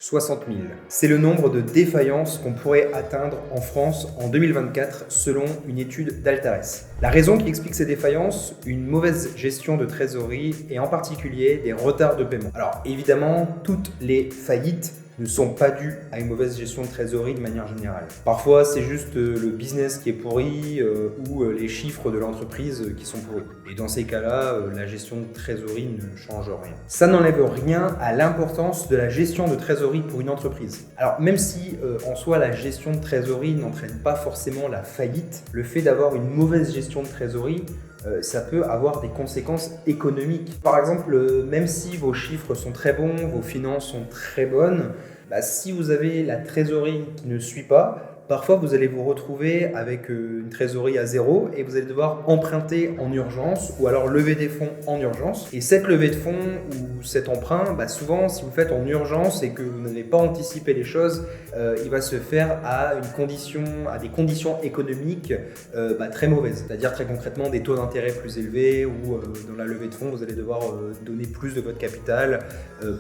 60 000. C'est le nombre de défaillances qu'on pourrait atteindre en France en 2024 selon une étude d'Altares. La raison qui explique ces défaillances, une mauvaise gestion de trésorerie et en particulier des retards de paiement. Alors évidemment, toutes les faillites ne sont pas dues à une mauvaise gestion de trésorerie de manière générale. Parfois, c'est juste le business qui est pourri ou les chiffres de l'entreprise qui sont pourris. Et dans ces cas-là, la gestion de trésorerie ne change rien. Ça n'enlève rien à l'importance de la gestion de trésorerie pour une entreprise. Alors, même si en soi, la gestion de trésorerie n'entraîne pas forcément la faillite, le fait d'avoir une mauvaise gestion de trésorerie, ça peut avoir des conséquences économiques. Par exemple, même si vos chiffres sont très bons, vos finances sont très bonnes, si vous avez la trésorerie qui ne suit pas, parfois vous allez vous retrouver avec une trésorerie à zéro et vous allez devoir emprunter en urgence ou alors lever des fonds en urgence. Et cette levée de fonds ou cet emprunt, souvent si vous le faites en urgence et que vous n'avez pas anticipé les choses, il va se faire à des conditions économiques très mauvaises. C'est-à-dire très concrètement des taux d'intérêt plus élevés ou dans la levée de fonds vous allez devoir donner plus de votre capital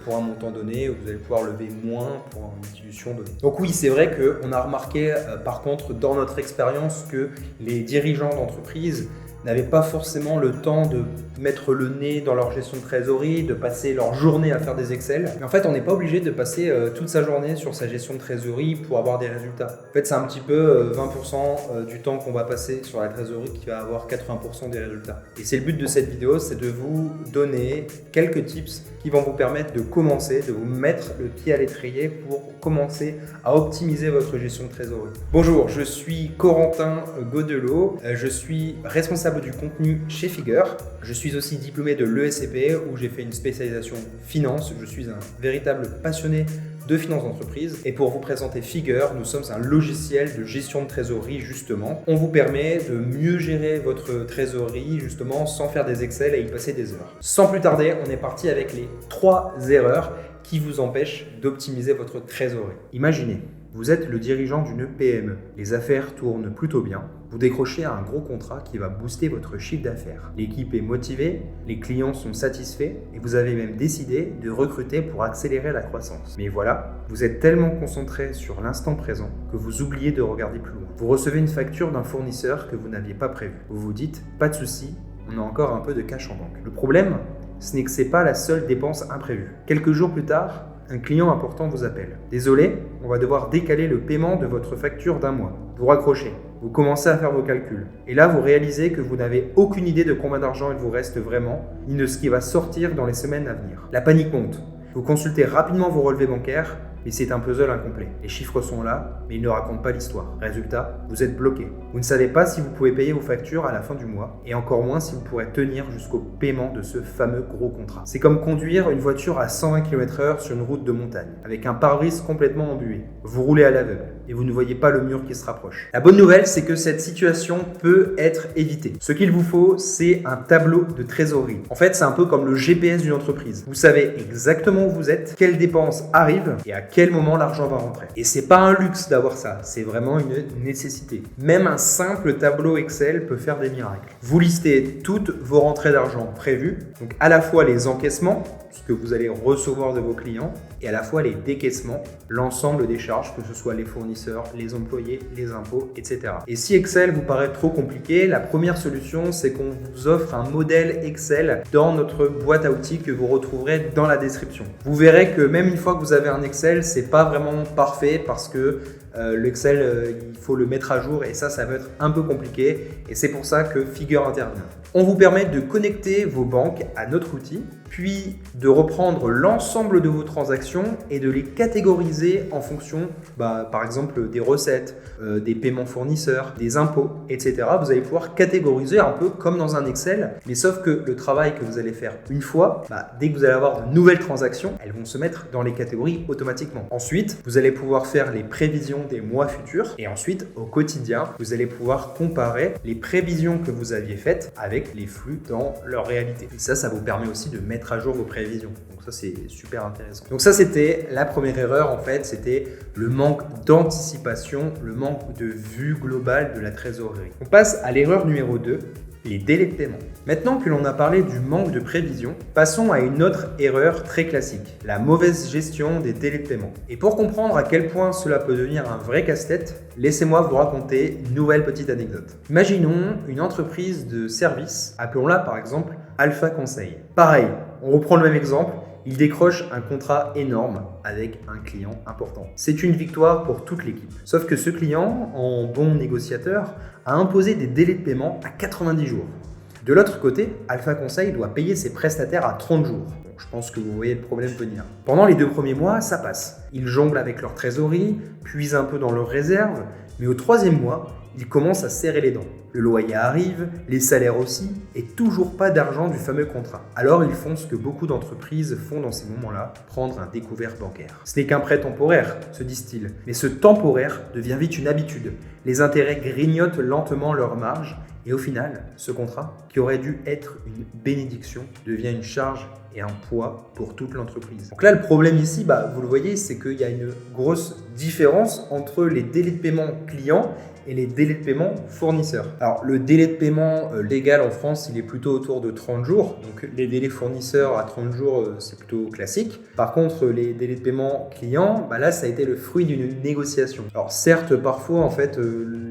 pour un montant donné, ou vous allez pouvoir lever moins pour une institution donnée. Donc oui, c'est vrai qu'on a remarqué par contre dans notre expérience que les dirigeants d'entreprise n'avaient pas forcément le temps de mettre le nez dans leur gestion de trésorerie, de passer leur journée à faire des Excel. Mais en fait, on n'est pas obligé de passer toute sa journée sur sa gestion de trésorerie pour avoir des résultats. En fait, c'est un petit peu 20% du temps qu'on va passer sur la trésorerie qui va avoir 80% des résultats. Et c'est le but de cette vidéo, c'est de vous donner quelques tips qui vont vous permettre de commencer, de vous mettre le pied à l'étrier pour commencer à optimiser votre gestion de trésorerie. Bonjour, je suis Corentin Godelot, je suis responsable du contenu chez Figure. Je suis aussi diplômé de l'ESCP où j'ai fait une spécialisation finance. Je suis un véritable passionné de finance d'entreprise. Et pour vous présenter Figure, nous sommes un logiciel de gestion de trésorerie justement. On vous permet de mieux gérer votre trésorerie justement sans faire des Excel et y passer des heures. Sans plus tarder, on est parti avec les 3 erreurs qui vous empêchent d'optimiser votre trésorerie. Imaginez, vous êtes le dirigeant d'une PME. Les affaires tournent plutôt bien. Vous décrochez un gros contrat qui va booster votre chiffre d'affaires. L'équipe est motivée, les clients sont satisfaits et vous avez même décidé de recruter pour accélérer la croissance. Mais voilà, vous êtes tellement concentré sur l'instant présent que vous oubliez de regarder plus loin. Vous recevez une facture d'un fournisseur que vous n'aviez pas prévu. Vous vous dites, pas de souci, on a encore un peu de cash en banque. Le problème, ce n'est que ce n'est pas la seule dépense imprévue. Quelques jours plus tard, un client important vous appelle. Désolé, on va devoir décaler le paiement de votre facture d'un mois. Vous raccrochez. Vous commencez à faire vos calculs. Et là, vous réalisez que vous n'avez aucune idée de combien d'argent il vous reste vraiment, ni de ce qui va sortir dans les semaines à venir. La panique monte. Vous consultez rapidement vos relevés bancaires, mais c'est un puzzle incomplet. Les chiffres sont là, mais ils ne racontent pas l'histoire. Résultat, vous êtes bloqué. Vous ne savez pas si vous pouvez payer vos factures à la fin du mois, et encore moins si vous pourrez tenir jusqu'au paiement de ce fameux gros contrat. C'est comme conduire une voiture à 120 km/h sur une route de montagne, avec un pare-brise complètement embué. Vous roulez à l'aveugle, et vous ne voyez pas le mur qui se rapproche. La bonne nouvelle, c'est que cette situation peut être évitée. Ce qu'il vous faut, c'est un tableau de trésorerie. En fait, c'est un peu comme le GPS d'une entreprise. Vous savez exactement où vous êtes, quelles dépenses arrivent, et à quel moment l'argent va rentrer. Et c'est pas un luxe d'avoir ça, c'est vraiment une nécessité. Même un simple tableau Excel peut faire des miracles. Vous listez toutes vos rentrées d'argent prévues, donc à la fois les encaissements, ce que vous allez recevoir de vos clients, et à la fois les décaissements, l'ensemble des charges, que ce soit les fournisseurs, les employés, les impôts, etc. Et si Excel vous paraît trop compliqué, la première solution, c'est qu'on vous offre un modèle Excel dans notre boîte à outils que vous retrouverez dans la description. Vous verrez que même une fois que vous avez un Excel, c'est pas vraiment parfait parce que l'Excel, il faut le mettre à jour et ça va être un peu compliqué et c'est pour ça que Figure intervient. On vous permet de connecter vos banques à notre outil, puis de reprendre l'ensemble de vos transactions et de les catégoriser en fonction, par exemple, des recettes, des paiements fournisseurs, des impôts, etc. Vous allez pouvoir catégoriser un peu comme dans un Excel, mais sauf que le travail que vous allez faire une fois, dès que vous allez avoir de nouvelles transactions, elles vont se mettre dans les catégories automatiquement. Ensuite, vous allez pouvoir faire les prévisions des mois futurs et ensuite, au quotidien, vous allez pouvoir comparer les prévisions que vous aviez faites avec les flux dans leur réalité. Et ça vous permet aussi de mettre à jour vos prévisions. Donc ça, c'est super intéressant. Donc ça, c'était la première erreur en fait, c'était le manque d'anticipation, le manque de vue globale de la trésorerie. On passe à l'erreur numéro 2. les délais de paiement. Maintenant que l'on a parlé du manque de prévision, passons à une autre erreur très classique, la mauvaise gestion des délais de paiement. Et pour comprendre à quel point cela peut devenir un vrai casse-tête, laissez-moi vous raconter une nouvelle petite anecdote. Imaginons une entreprise de service, appelons-la par exemple Alpha Conseil. Pareil, on reprend le même exemple. Il décroche un contrat énorme avec un client important. C'est une victoire pour toute l'équipe. Sauf que ce client, en bon négociateur, a imposé des délais de paiement à 90 jours. De l'autre côté, Alpha Conseil doit payer ses prestataires à 30 jours. Bon, je pense que vous voyez le problème venir. Pendant les 2 premiers mois, ça passe. Ils jonglent avec leur trésorerie, puisent un peu dans leurs réserves, mais au 3e mois, ils commencent à serrer les dents. Le loyer arrive, les salaires aussi, et toujours pas d'argent du fameux contrat. Alors ils font ce que beaucoup d'entreprises font dans ces moments-là, prendre un découvert bancaire. Ce n'est qu'un prêt temporaire, se disent-ils, mais ce temporaire devient vite une habitude. Les intérêts grignotent lentement leur marge, et au final, ce contrat, qui aurait dû être une bénédiction, devient une charge et un poids pour toute l'entreprise. Donc là, le problème ici, vous le voyez, c'est qu'il y a une grosse différence entre les délais de paiement clients et les délais de paiement fournisseurs. Alors, le délai de paiement légal en France, il est plutôt autour de 30 jours. Donc, les délais fournisseurs à 30 jours, c'est plutôt classique. Par contre, les délais de paiement clients, là, ça a été le fruit d'une négociation. Alors, certes, parfois, en fait,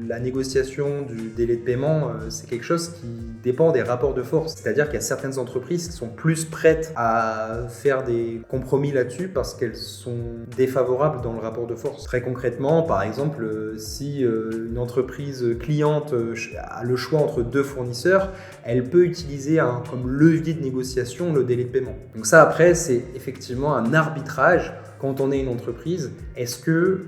la négociation du délai de paiement, c'est quelque chose qui dépend des rapports de force. C'est-à-dire qu'il y a certaines entreprises qui sont plus prêtes à faire des compromis là-dessus parce qu'elles sont défavorables dans le rapport de force. Très concrètement, par exemple, si une entreprise cliente a le choix entre 2 fournisseurs, elle peut utiliser comme levier de négociation le délai de paiement. Donc ça, après, c'est effectivement un arbitrage. Quand on est une entreprise, est-ce que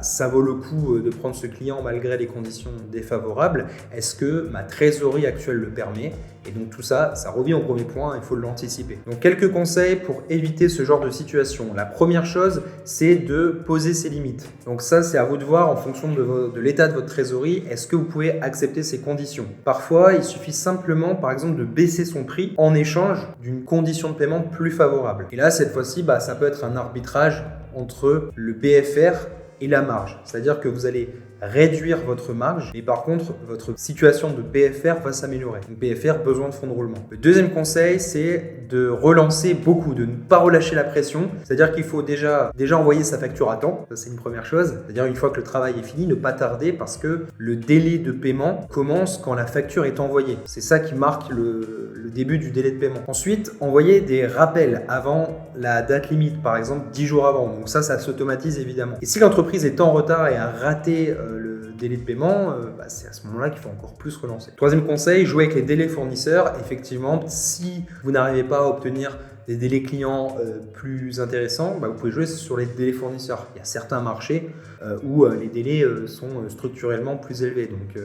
ça vaut le coup de prendre ce client malgré les conditions défavorables? Est-ce que ma trésorerie actuelle le permet? Et donc tout ça, ça revient au premier point, il faut l'anticiper. Donc quelques conseils pour éviter ce genre de situation. La première chose, c'est de poser ses limites. Donc ça, c'est à vous de voir en fonction de l'état de votre trésorerie, est-ce que vous pouvez accepter ces conditions? Parfois, il suffit simplement, par exemple, de baisser son prix en échange d'une condition de paiement plus favorable. Et là, cette fois-ci, ça peut être un arbitrage entre le BFR et la marge. C'est-à-dire que vous allez réduire votre marge, mais par contre, votre situation de BFR va s'améliorer. Donc BFR, besoin de fonds de roulement. Le deuxième conseil, c'est de relancer beaucoup, de ne pas relâcher la pression. C'est-à-dire qu'il faut déjà envoyer sa facture à temps. Ça, c'est une première chose. C'est-à-dire une fois que le travail est fini, ne pas tarder parce que le délai de paiement commence quand la facture est envoyée. C'est ça qui marque le début du délai de paiement. Ensuite, envoyer des rappels avant la date limite, par exemple 10 jours avant. Donc ça s'automatise évidemment. Et si l'entreprise est en retard et a raté le délai de paiement, c'est à ce moment-là qu'il faut encore plus relancer. Troisième conseil, jouer avec les délais fournisseurs. Effectivement, si vous n'arrivez pas à obtenir des délais clients plus intéressants, vous pouvez jouer sur les délais fournisseurs. Il y a certains marchés où les délais sont structurellement plus élevés. Donc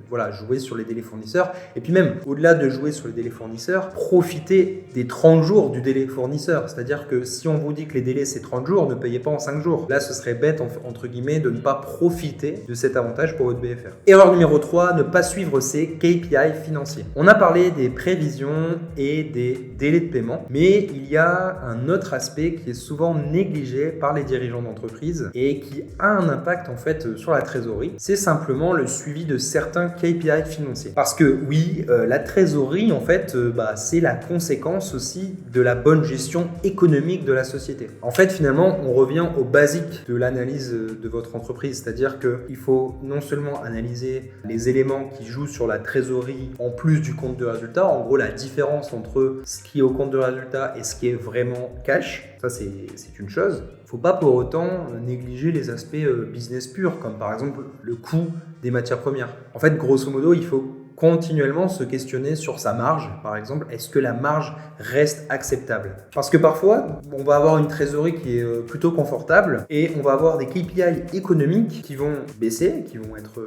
voilà, jouez sur les délais fournisseurs. Et puis même, au-delà de jouer sur les délais fournisseurs, profitez des 30 jours du délai fournisseur. C'est-à-dire que si on vous dit que les délais c'est 30 jours, ne payez pas en 5 jours. Là, ce serait bête, entre guillemets, de ne pas profiter de cet avantage pour votre BFR. Erreur numéro 3, ne pas suivre ses KPI financiers. On a parlé des prévisions et des délais de paiement, mais il y a un autre aspect qui est souvent négligé par les dirigeants d'entreprise et qui a un impact en fait sur la trésorerie. C'est simplement le suivi de certains KPI financiers. Parce que oui, la trésorerie en fait, c'est la conséquence aussi de la bonne gestion économique de la société. En fait, finalement, on revient au basique de l'analyse de votre entreprise, c'est-à-dire qu'il faut non seulement analyser les éléments qui jouent sur la trésorerie en plus du compte de résultat, en gros la différence entre ce qui est au compte de résultat et ce qui est vraiment cash, ça c'est une chose. Il ne faut pas pour autant négliger les aspects business purs, comme par exemple le coût des matières premières. En fait, grosso modo, il faut continuellement se questionner sur sa marge, par exemple, est-ce que la marge reste acceptable? Parce que parfois, on va avoir une trésorerie qui est plutôt confortable et on va avoir des KPI économiques qui vont baisser, qui vont être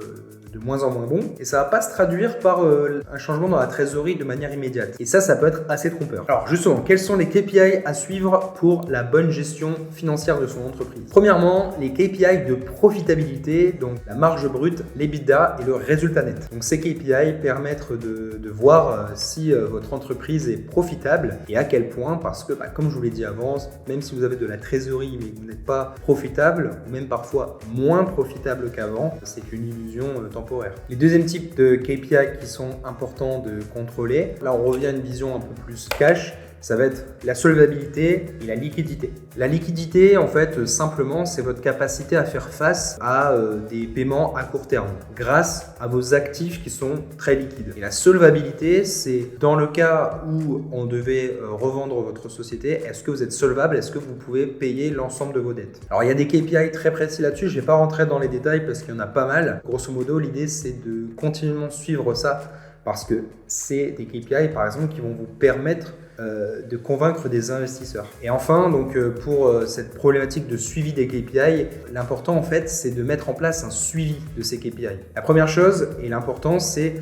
de moins en moins bons et ça va pas se traduire par un changement dans la trésorerie de manière immédiate. Et ça peut être assez trompeur. Alors justement, quels sont les KPI à suivre pour la bonne gestion financière de son entreprise? Premièrement, les KPI de profitabilité, donc la marge brute, l'EBITDA et le résultat net. Donc ces KPI permettre de voir si votre entreprise est profitable et à quel point, parce que comme je vous l'ai dit avant, même si vous avez de la trésorerie mais que vous n'êtes pas profitable, ou même parfois moins profitable qu'avant, c'est une illusion temporaire. Les deuxièmes types de KPI qui sont importants de contrôler, là on revient à une vision un peu plus cash, ça va être la solvabilité et la liquidité. La liquidité, en fait, simplement, c'est votre capacité à faire face à des paiements à court terme grâce à vos actifs qui sont très liquides. Et la solvabilité, c'est dans le cas où on devait revendre votre société, est-ce que vous êtes solvable? Est-ce que vous pouvez payer l'ensemble de vos dettes? Alors, il y a des KPI très précis là-dessus. Je ne vais pas rentrer dans les détails parce qu'il y en a pas mal. Grosso modo, l'idée, c'est de continuellement suivre ça parce que c'est des KPI, par exemple, qui vont vous permettre de convaincre des investisseurs. Et enfin, donc pour cette problématique de suivi des KPI, l'important en fait, c'est de mettre en place un suivi de ces KPI. La première chose et l'important, c'est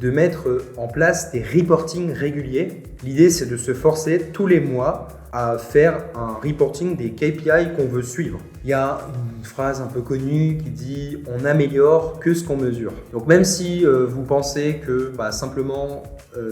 de mettre en place des reportings réguliers. L'idée, c'est de se forcer tous les mois à faire un reporting des KPI qu'on veut suivre. Il y a une phrase un peu connue qui dit « on n'améliore que ce qu'on mesure ». Donc même si vous pensez que simplement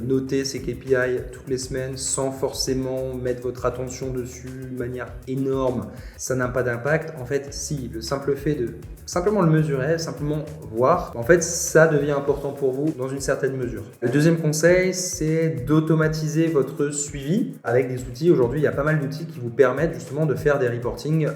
noter ces KPI toutes les semaines sans forcément mettre votre attention dessus de manière énorme, ça n'a pas d'impact. En fait, si, le simple fait de simplement le mesurer, simplement voir, en fait, ça devient important pour vous dans une certaine mesure. Le deuxième conseil, c'est d'automatiser votre suivi avec des outils. Aujourd'hui, il y a pas mal d'outils qui vous permettent justement de faire des reportings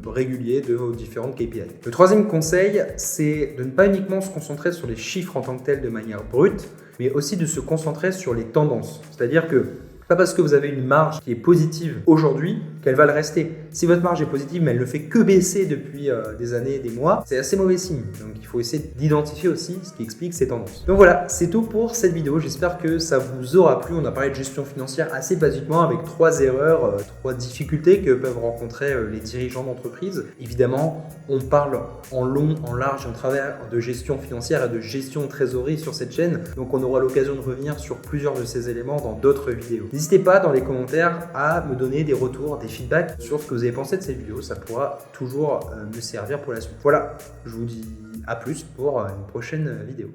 réguliers de vos différentes KPI. Le troisième conseil, c'est de ne pas uniquement se concentrer sur les chiffres en tant que tels de manière brute, mais aussi de se concentrer sur les tendances. C'est-à-dire que pas parce que vous avez une marge qui est positive aujourd'hui qu'elle va le rester. Si votre marge est positive mais elle ne fait que baisser depuis des années, des mois, c'est assez mauvais signe. Donc il faut essayer d'identifier aussi ce qui explique ces tendances. Donc voilà, c'est tout pour cette vidéo. J'espère que ça vous aura plu. On a parlé de gestion financière assez basiquement avec 3 erreurs, 3 difficultés que peuvent rencontrer les dirigeants d'entreprise. Évidemment, on parle en long, en large, en travers de gestion financière et de gestion de trésorerie sur cette chaîne. Donc on aura l'occasion de revenir sur plusieurs de ces éléments dans d'autres vidéos. N'hésitez pas dans les commentaires à me donner des retours, des feedbacks sur ce que vous avez pensé de cette vidéo. Ça pourra toujours me servir pour la suite. Voilà, je vous dis à plus pour une prochaine vidéo.